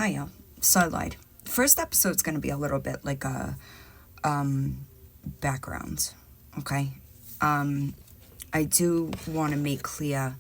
Hiya. So I lied. First episode's going to be a little bit like a background, okay? I do want to make clear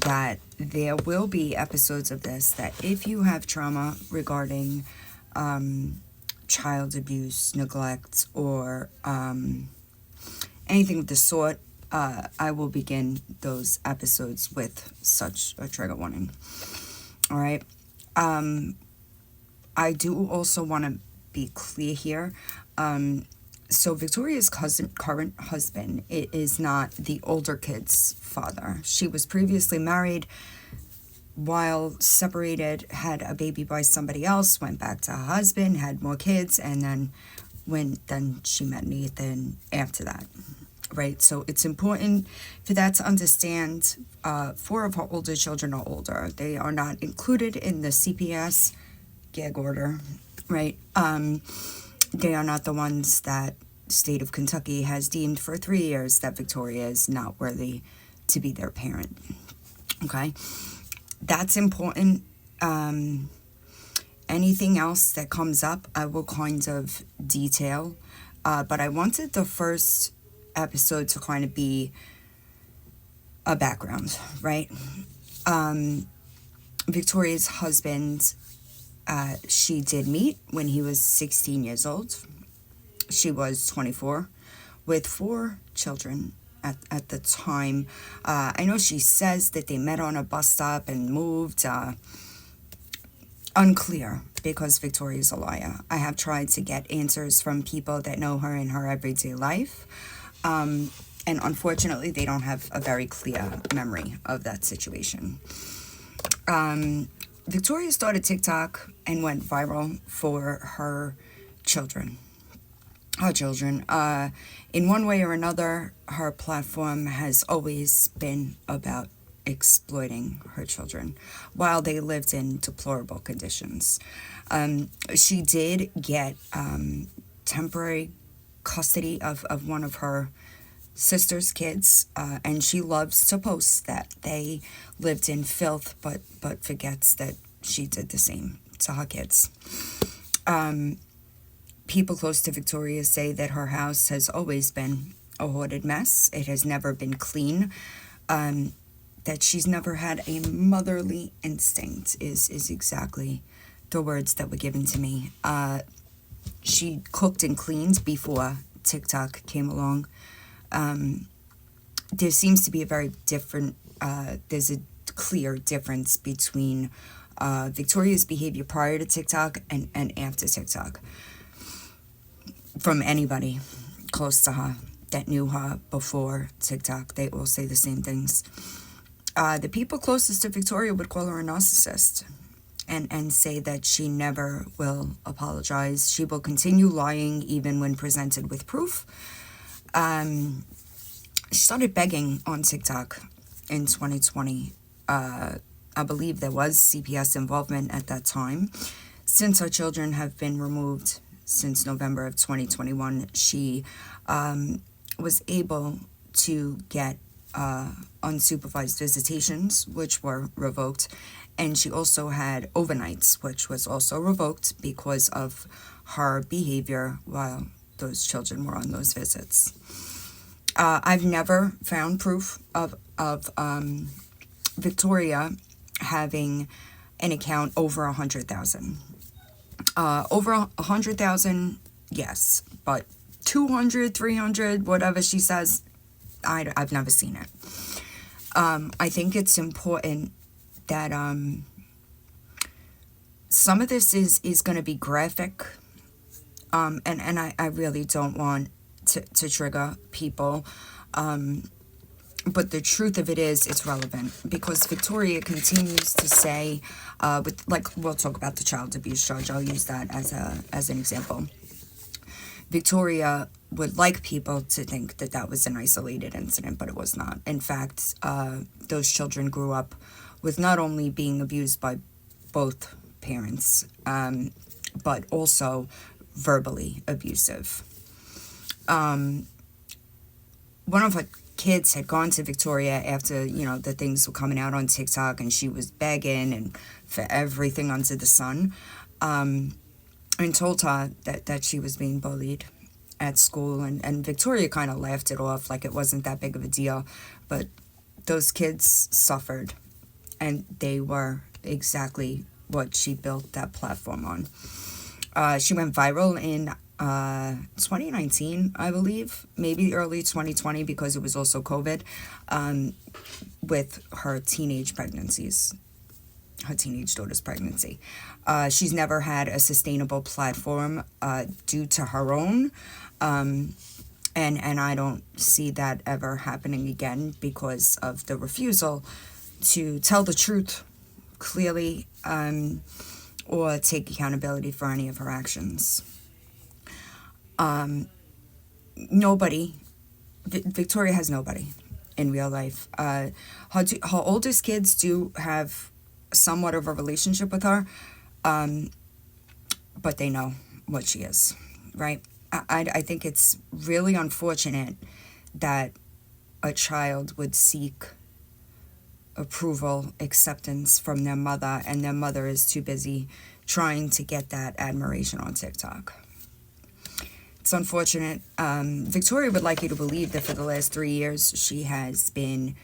that there will be episodes of this that if you have trauma regarding child abuse, neglect, or anything of the sort, I will begin those episodes with such a trigger warning. All right. I do also want to be clear here. So Victoria's current husband is not the older kid's father. She was previously married, while separated, had a baby by somebody else, went back to her husband, had more kids, and then she met Nathan after that. Right, so it's important for that to understand. 4 of her older children are older. They are not included in the CPS gag order, right? They are not the ones that state of Kentucky has deemed for 3 years that Victoria is not worthy to be their parent. Okay, that's important. Anything else that comes up, I will kind of detail. But I wanted the first episode to kind of be a background, right? Victoria's husband, she did meet when he was 16 years old. She was 24 with 4 children at the time. I know she says that they met on a bus stop and moved. Unclear, because Victoria's a liar. I have tried to get answers from people that know her in her everyday life. And unfortunately, they don't have a very clear memory of that situation. Victoria started TikTok and went viral for her children. In one way or another, her platform has always been about exploiting her children while they lived in deplorable conditions. She did get temporary custody of one of her sister's kids, and she loves to post that they lived in filth, but forgets that she did the same to her kids. People close to Victoria say that her house has always been a hoarded mess. It has never been clean. That she's never had a motherly instinct is exactly the words that were given to me. She cooked and cleaned before TikTok came along. There seems to be a very different, there's a clear difference between Victoria's behavior prior to TikTok and after TikTok. From anybody close to her that knew her before TikTok, they all say the same things. The people closest to Victoria would call her a narcissist and say that she never will apologize. She will continue lying even when presented with proof. She started begging on TikTok in 2020. I believe there was CPS involvement at that time. Since her children have been removed since November of 2021, she was able to get unsupervised visitations, which were revoked, and she also had overnights, which was also revoked because of her behavior while those children were on those visits. I've never found proof of Victoria having an account over 100,000. Over 100,000, yes, but 200, 300, whatever she says, I've never seen it. I think it's important that some of this is going to be graphic, and I really don't want to trigger people, but the truth of it is, it's relevant, because Victoria continues to say, we'll talk about the child abuse charge, I'll use that as an example. Victoria would like people to think that that was an isolated incident, but it was not. In fact, those children grew up with not only being abused by both parents, but also verbally abusive. One of her kids had gone to Victoria after, the things were coming out on TikTok, and she was begging and for everything under the sun, and told her that she was being bullied at school. And Victoria kind of laughed it off like it wasn't that big of a deal. But those kids suffered, and they were exactly what she built that platform on. She went viral in 2019, I believe, maybe early 2020, because it was also COVID, with her teenage pregnancies, her teenage daughter's pregnancy. She's never had a sustainable platform due to her own, and I don't see that ever happening again because of the refusal to tell the truth clearly, or take accountability for any of her actions. Victoria has nobody in real life. Her oldest kids do have somewhat of a relationship with her, but they know what she is, right? I think it's really unfortunate that a child would seek approval, acceptance from their mother, and their mother is too busy trying to get that admiration on TikTok. It's unfortunate. Victoria would like you to believe that for the last 3 years she has been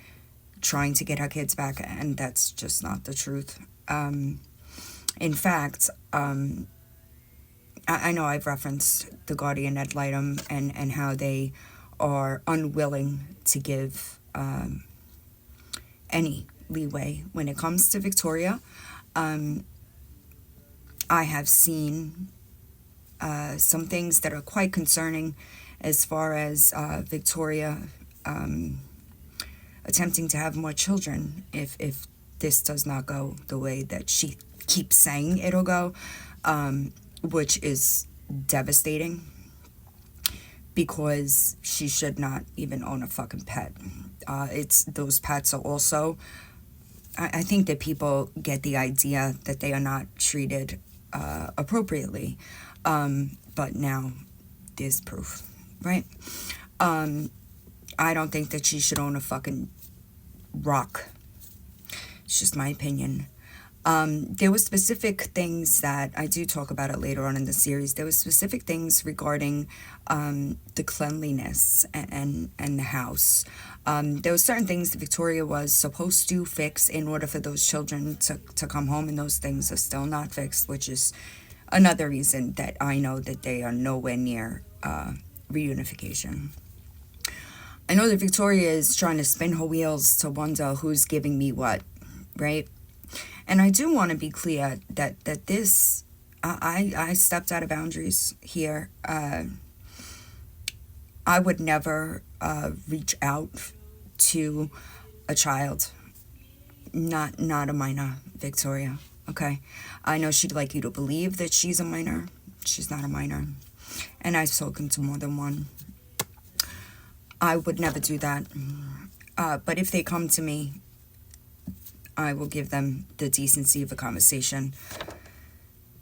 trying to get her kids back, and that's just not the truth. In fact, I know I've referenced The Guardian ad litem and how they are unwilling to give any leeway when it comes to Victoria. I have seen some things that are quite concerning as far as Victoria attempting to have more children if this does not go the way that she keeps saying it'll go, which is devastating, because she should not even own a fucking pet. Those pets are also, I think that people get the idea that they are not treated appropriately, but now there's proof, right? I don't think that she should own a fucking rock. It's just my opinion. There were specific things that I do talk about it later on in the series. There were specific things regarding the cleanliness and the house. There were certain things that Victoria was supposed to fix in order for those children to come home, and those things are still not fixed, which is another reason that I know that they are nowhere near reunification. I know that Victoria is trying to spin her wheels to wonder who's giving me what, right? And I do want to be clear that this, I stepped out of boundaries here. I would never reach out to a child, not a minor, Victoria, okay? I know she'd like you to believe that she's a minor. She's not a minor. And I've spoken to more than one. I would never do that. But if they come to me, I will give them the decency of a conversation.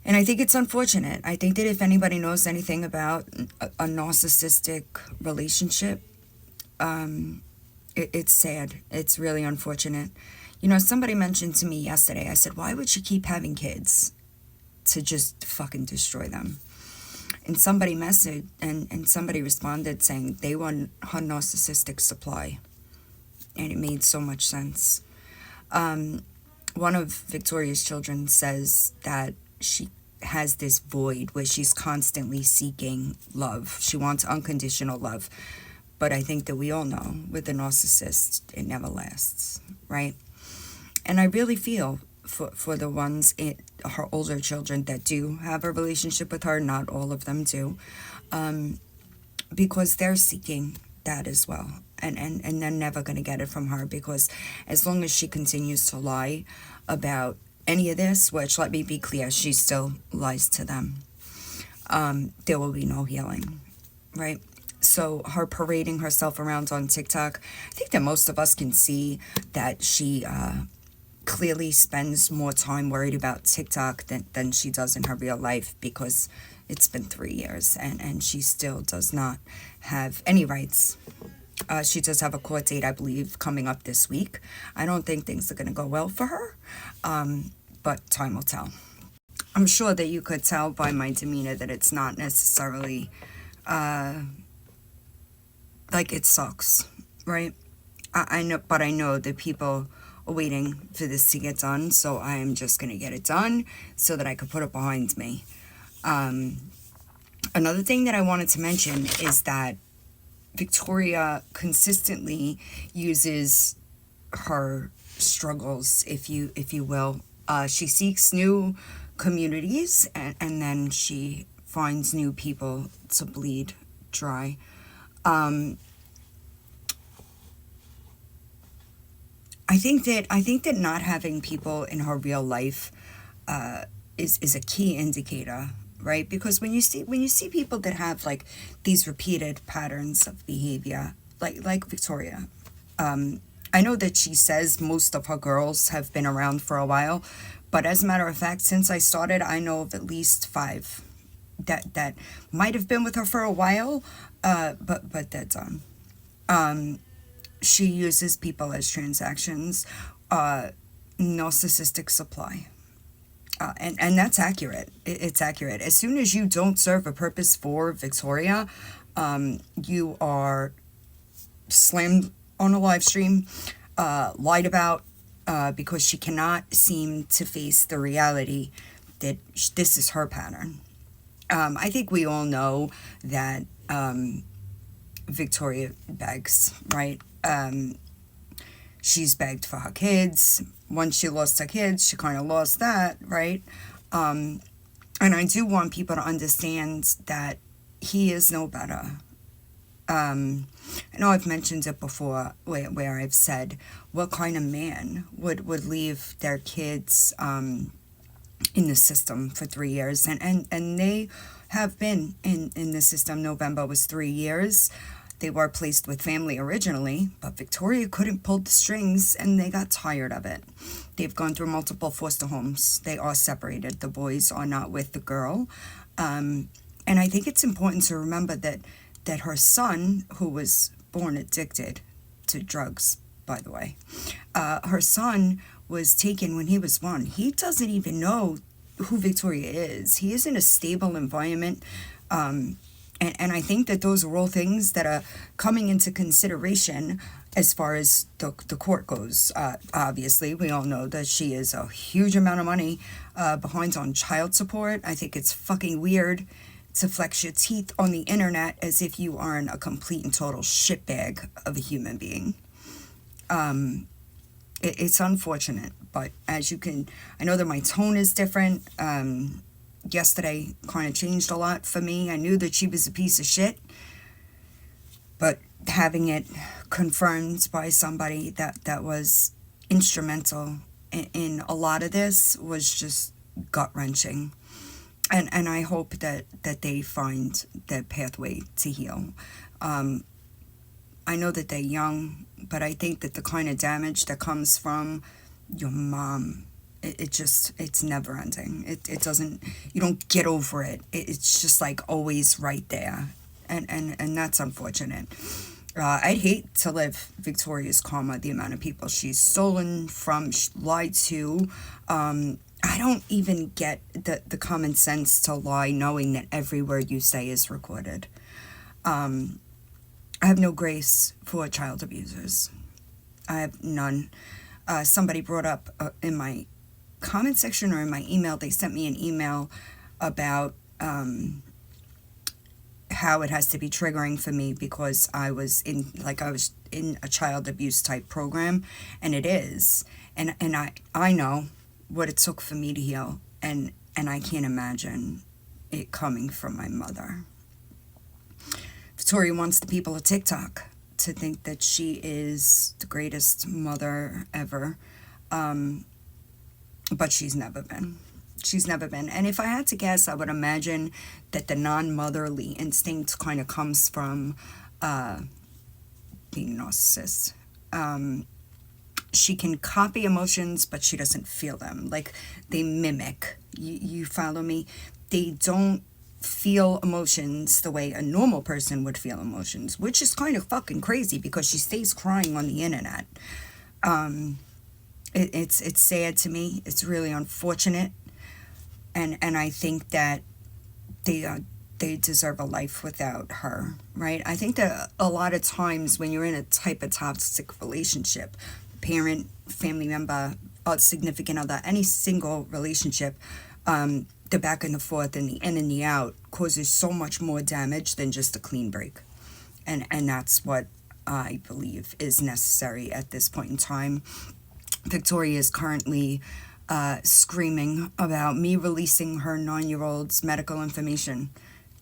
And I think it's unfortunate. I think that if anybody knows anything about a narcissistic relationship, it's sad. It's really unfortunate. Somebody mentioned to me yesterday, I said, why would she keep having kids? To just fucking destroy them. And somebody messaged, and somebody responded saying they want her narcissistic supply. And it made so much sense. One of Victoria's children says that she has this void where she's constantly seeking love. She wants unconditional love. But I think that we all know with a narcissist, it never lasts, right? And I really feel for the ones her older children that do have a relationship with her. Not all of them do, because they're seeking that as well, and they're never going to get it from her, because as long as she continues to lie about any of this, which, let me be clear, she still lies to them, there will be no healing, right? So her parading herself around on TikTok, I think that most of us can see that she clearly spends more time worried about TikTok than she does in her real life, because it's been 3 years and she still does not have any rights She does have a court date, I believe, coming up this week. I don't think things are going to go well for her, but time will tell. I'm sure that you could tell by my demeanor that it's not necessarily like it sucks, right? I know, but I know that people are waiting for this to get done, so I am just going to get it done so that I could put it behind me. Another thing that I wanted to mention is that Victoria consistently uses her struggles, if you will. She seeks new communities, and then she finds new people to bleed dry. I think that not having people in her real life is a key indicator, right? Because when you see people that have like these repeated patterns of behavior, like Victoria, I know that she says most of her girls have been around for a while, but as a matter of fact, since I started, I know of at least 5 that might have been with her for a while, but they're done. She uses people as transactions, narcissistic supply. And that's accurate. It's accurate. As soon as you don't serve a purpose for Victoria, you are slammed on a live stream, lied about, because she cannot seem to face the reality that this is her pattern. I think we all know that Victoria begs, right? She's begged for her kids. Once she lost her kids, she kind of lost that, right? And I do want people to understand that he is no better. I know I've mentioned it before where I've said, what kind of man would leave their kids in the system for 3 years? And they have been in the system. November was 3 years. They were placed with family originally, but Victoria couldn't pull the strings and they got tired of it. They've gone through multiple foster homes. They are separated. The boys are not with the girl. And I think it's important to remember that her son, who was born addicted to drugs, by the way, her son was taken when he was 1. He doesn't even know who Victoria is. He is in a stable environment. And I think that those are all things that are coming into consideration as far as the court goes. Obviously, we all know that she is a huge amount of money behind on child support. I think it's fucking weird to flex your teeth on the internet as if you aren't a complete and total shitbag of a human being. It's unfortunate, but as you can, I know that my tone is different. Yesterday kind of changed a lot for me. I knew that she was a piece of shit, but having it confirmed by somebody that was instrumental in a lot of this was just gut-wrenching. And I hope that they find their pathway to heal. I know that they're young, but I think that the kind of damage that comes from your mom, it's never ending. It doesn't, you don't get over it. It's just like always right there. And that's unfortunate. I'd hate to live Victoria's karma, the amount of people she's stolen from, lied to. I don't even get the common sense to lie knowing that every word you say is recorded. I have no grace for child abusers. I have none. Somebody brought up in my comment section or in my email, they sent me an email about how it has to be triggering for me because I was in a child abuse type program, and it is. And I know what it took for me to heal, and I can't imagine it coming from my mother. Victoria wants the people of TikTok to think that she is the greatest mother ever, but she's never been. She's never been. And if I had to guess, I would imagine that the non-motherly instinct kind of comes from being a narcissist. She can copy emotions, but she doesn't feel them. Like, they mimic. You follow me? They don't feel emotions the way a normal person would feel emotions, which is kind of fucking crazy because she stays crying on the internet. It's sad to me. It's really unfortunate, and I think that they deserve a life without her, right? I think that a lot of times when you're in a type of toxic relationship, parent, family member, a significant other, any single relationship, the back and the forth and the in and the out causes so much more damage than just a clean break. And that's what I believe is necessary at this point in time. Victoria is currently screaming about me releasing her 9-year-old's medical information.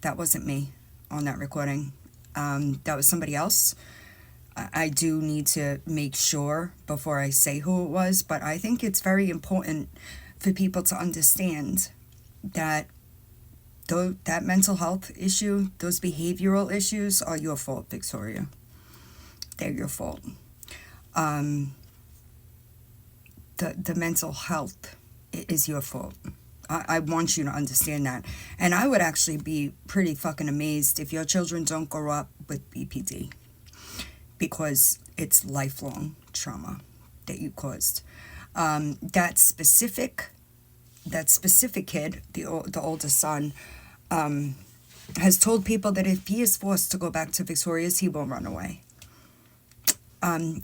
That wasn't me on that recording. That was somebody else. I do need to make sure before I say who it was, but I think it's very important for people to understand that that mental health issue, those behavioral issues are your fault, Victoria. They're your fault. The mental health is your fault. I want you to understand that. And I would actually be pretty fucking amazed if your children don't grow up with BPD, because it's lifelong trauma that you caused. That specific kid, the older son, has told people that if he is forced to go back to Victoria's, he will run away.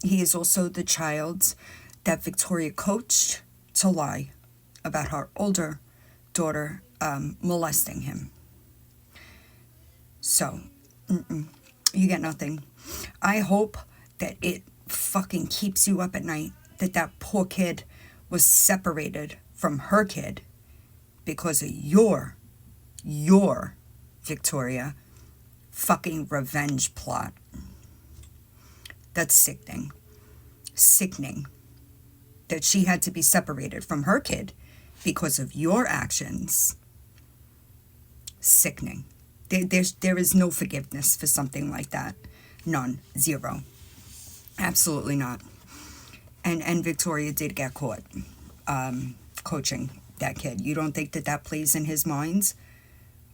He is also the child that Victoria coached to lie about her older daughter molesting him. So, you get nothing. I hope that it fucking keeps you up at night that poor kid was separated from her kid because of your Victoria fucking revenge plot. That's sickening. Sickening that she had to be separated from her kid because of your actions. Sickening. There is no forgiveness for something like that. None. Zero. Absolutely not. And Victoria did get caught coaching that kid. You don't think that plays in his mind?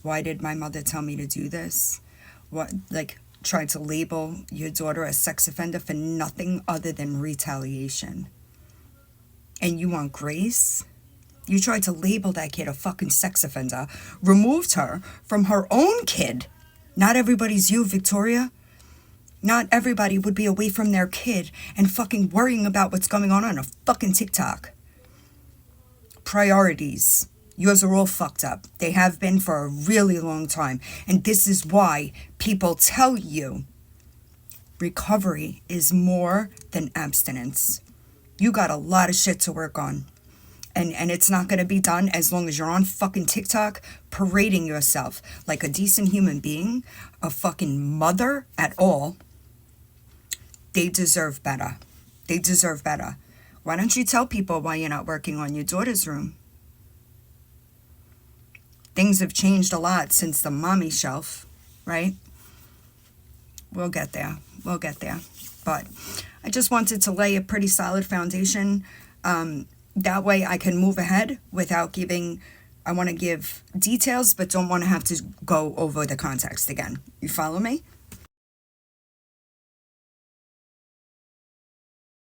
Why did my mother tell me to do this? What, like, try to label your daughter a sex offender for nothing other than retaliation. And you want grace? You tried to label that kid a fucking sex offender, removed her from her own kid. Not everybody's you, Victoria. Not everybody would be away from their kid and fucking worrying about what's going on a fucking TikTok. Priorities. Yours are all fucked up. They have been for a really long time. And this is why people tell you recovery is more than abstinence. You got a lot of shit to work on. And it's not going to be done as long as you're on fucking TikTok parading yourself like a decent human being, a fucking mother at all. They deserve better. They deserve better. Why don't you tell people why you're not working on your daughter's room? Things have changed a lot since the mommy shelf, right? We'll get there. We'll get there. But I just wanted to lay a pretty solid foundation. That way I can move ahead without giving... I want to give details, but don't want to have to go over the context again. You follow me?